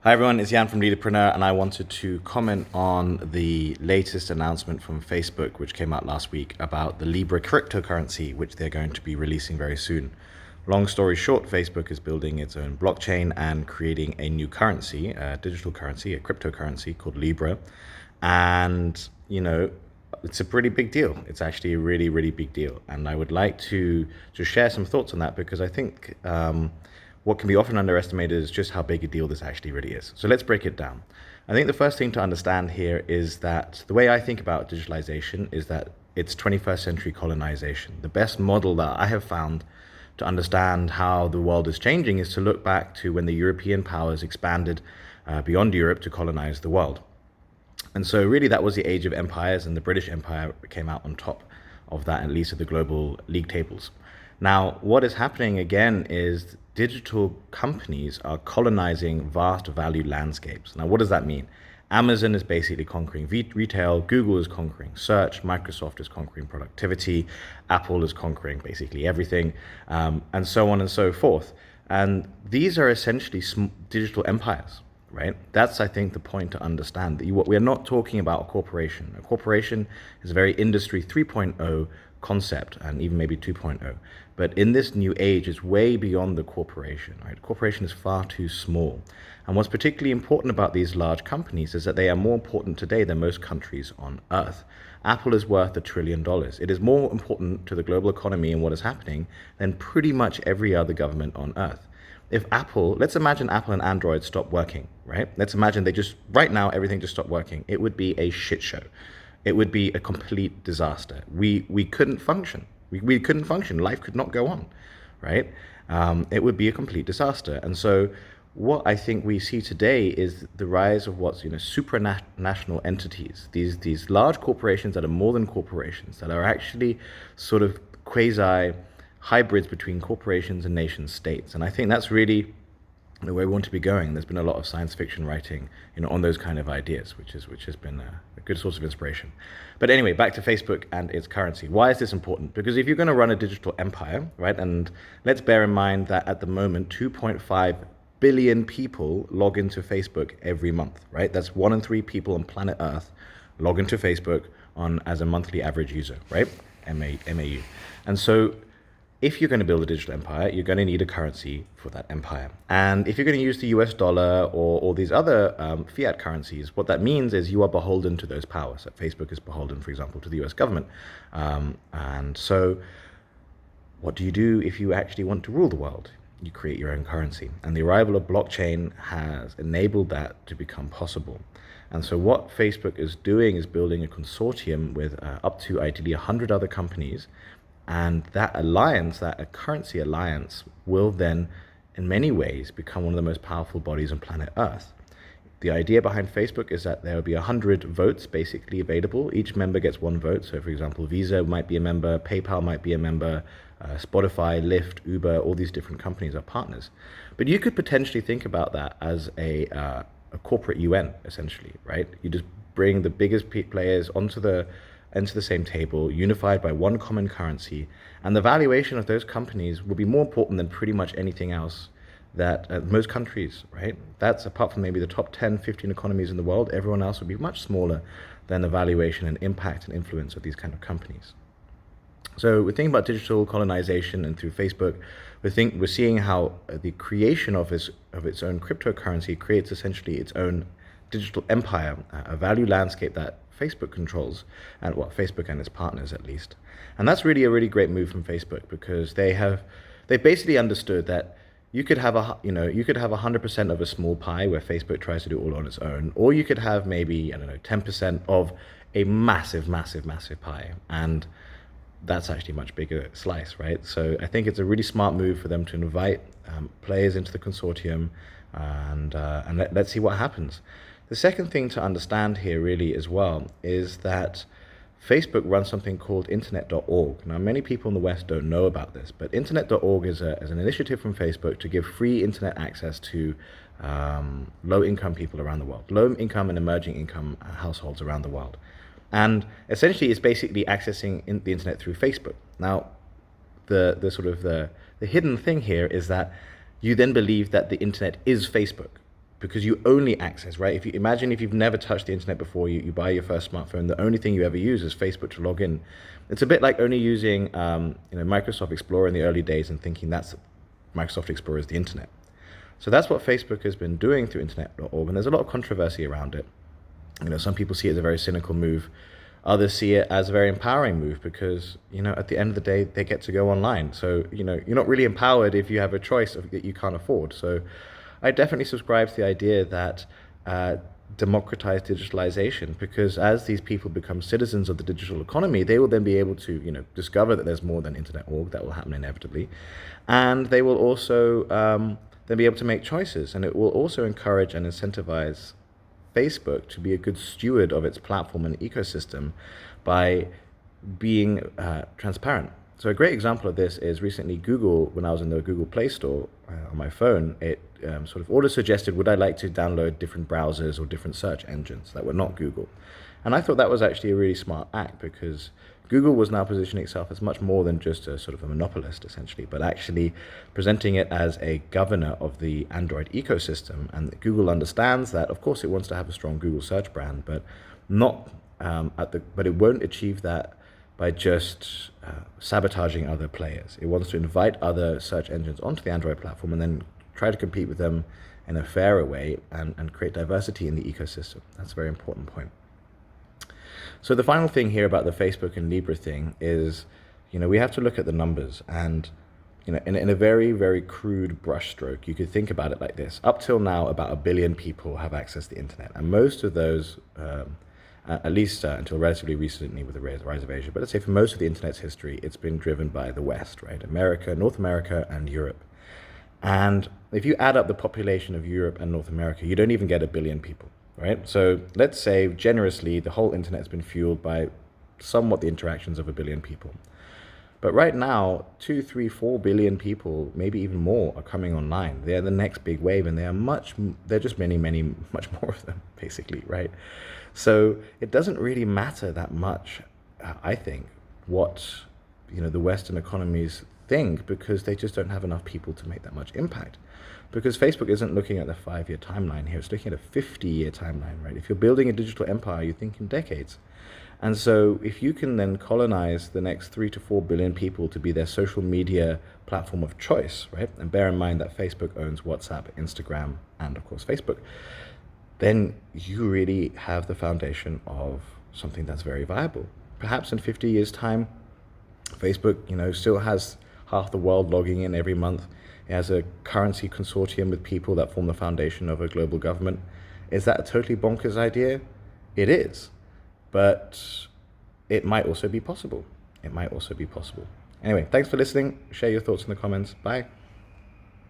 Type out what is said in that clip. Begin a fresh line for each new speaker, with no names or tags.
Hi everyone, it's Jan from Leaderpreneur, and I wanted to comment on the latest announcement from Facebook, which came out last week about the Libra cryptocurrency, which they're going to be releasing very soon. Long story short, Facebook is building its own blockchain and creating a new currency, a digital currency, a cryptocurrency called Libra. And, it's a pretty big deal. It's actually a really, really big deal. And I would like to share some thoughts on that because I think what can be often underestimated is just how big a deal this actually really is. So let's break it down. I think the first thing to understand here is that the way I think about digitalization is that it's 21st century colonization. The best model that I have found to understand how the world is changing is to look back to when the European powers expanded beyond Europe to colonize the world. And so really that was the age of empires, and the British Empire came out on top of that, at least at the global league tables. Now, what is happening again is digital companies are colonizing vast value landscapes. Now, what does that mean? Amazon is basically conquering retail, Google is conquering search, Microsoft is conquering productivity, Apple is conquering basically everything, and so on and so forth. And these are essentially digital empires, right? That's, I think, the point to understand. We're not talking about a corporation. A corporation is a very industry 3.0 concept, and even maybe 2.0. But in this new age, it's way beyond the corporation, right? Corporation is far too small. And what's particularly important about these large companies is that they are more important today than most countries on Earth. Apple is worth $1 trillion. It is more important to the global economy and what is happening than pretty much every other government on Earth. Let's imagine Apple and Android stop working, right? Let's imagine right now, everything just stopped working. It would be a shit show. It would be a complete disaster. We couldn't function. We couldn't function. Life could not go on, right? It would be a complete disaster. And so what I think we see today is the rise of what's, supranational entities, these large corporations that are more than corporations, that are actually sort of quasi hybrids between corporations and nation states. And I think that's really the way we want to be going. There's been a lot of science fiction writing, on those kind of ideas, which has been a good source of inspiration. But anyway, back to Facebook and its currency. Why is this important? Because if you're going to run a digital empire, right, and let's bear in mind that at the moment, 2.5 billion people log into Facebook every month, right? That's 1 in 3 people on planet Earth log into Facebook as a monthly average user, right? MAU. And so if you're going to build a digital empire, you're going to need a currency for that empire. And if you're going to use the US dollar or these other fiat currencies, what that means is you are beholden to those powers. That Facebook is beholden, for example, to the US government. And so what do you do if you actually want to rule the world? You create your own currency. And the arrival of blockchain has enabled that to become possible. And so what Facebook is doing is building a consortium with up to ideally 100 other companies. And that alliance, a currency alliance, will then, in many ways, become one of the most powerful bodies on planet Earth. The idea behind Facebook is that there will be 100 votes basically available. Each member gets 1 vote. So, for example, Visa might be a member, PayPal might be a member, Spotify, Lyft, Uber, all these different companies are partners. But you could potentially think about that as a corporate UN, essentially, right? You just bring the biggest players onto the same table, unified by one common currency, and the valuation of those companies will be more important than pretty much anything else that most countries, right? That's apart from maybe the top 10, 15 economies in the world, everyone else would be much smaller than the valuation and impact and influence of these kind of companies. So we're thinking about digital colonization, and through Facebook, we're seeing how the creation of its own cryptocurrency creates essentially its own digital empire, a value landscape that Facebook controls, and Facebook and its partners at least. And that's really a really great move from Facebook, because they basically understood that you could have 100% of a small pie where Facebook tries to do it all on its own, or you could have maybe 10% of a massive pie, and that's actually a much bigger slice, right? So I think it's a really smart move for them to invite players into the consortium, and let's see what happens. The second thing to understand here really as well is that Facebook runs something called internet.org. Now, many people in the West don't know about this, but internet.org is an initiative from Facebook to give free internet access to low-income people around the world, low-income and emerging income households around the world. And essentially, it's basically accessing the internet through Facebook. Now, the hidden thing here is that you then believe that the internet is Facebook. because you only access, right? If you imagine if you've never touched the internet before, you buy your first smartphone, the only thing you ever use is Facebook to log in. It's a bit like only using Microsoft Explorer in the early days and thinking that's Microsoft Explorer is the internet. So that's what Facebook has been doing through internet.org, and there's a lot of controversy around it. Some people see it as a very cynical move. Others see it as a very empowering move because, at the end of the day, they get to go online. So, you're not really empowered if you have a choice that you can't afford. So I definitely subscribe to the idea that democratize digitalization, because as these people become citizens of the digital economy, they will then be able to, discover that there's more than internet.org. That will happen inevitably. And they will also then be able to make choices. And it will also encourage and incentivize Facebook to be a good steward of its platform and ecosystem by being transparent. So a great example of this is recently Google, when I was in the Google Play Store on my phone, it sort of auto-suggested, would I like to download different browsers or different search engines that were not Google? And I thought that was actually a really smart act, because Google was now positioning itself as much more than just a sort of a monopolist, essentially, but actually presenting it as a governor of the Android ecosystem. And Google understands that, of course, it wants to have a strong Google search brand, but not but it won't achieve that by just sabotaging other players. It wants to invite other search engines onto the Android platform and then try to compete with them in a fairer way and create diversity in the ecosystem. That's a very important point. So the final thing here about the Facebook and Libra thing is, we have to look at the numbers, and in a very, very crude brushstroke, you could think about it like this. Up till now, about 1 billion people have access to the internet, and most of those, at least until relatively recently with the rise of Asia, but let's say for most of the internet's history, it's been driven by the West, right? America, North America, and Europe. And if you add up the population of Europe and North America, you don't even get 1 billion people. Right? So let's say generously the whole internet has been fueled by somewhat the interactions of 1 billion people. But right now, 2, 3, 4 billion people, maybe even more, are coming online. They're the next big wave, and they're just many, much more of them, basically, right? So it doesn't really matter that much, I think, what the Western economies think, because they just don't have enough people to make that much impact. Because Facebook isn't looking at the 5-year timeline here, it's looking at a 50-year timeline, right? If you're building a digital empire, you think in decades. And so if you can then colonize the next 3 to 4 billion people to be their social media platform of choice, right? And bear in mind that Facebook owns WhatsApp, Instagram, and of course Facebook, then you really have the foundation of something that's very viable. Perhaps in 50 years' time, Facebook, still has half the world logging in every month. It has a currency consortium with people that form the foundation of a global government. Is that a totally bonkers idea? It is. But it might also be possible. Anyway, thanks for listening. Share your thoughts in the comments. Bye.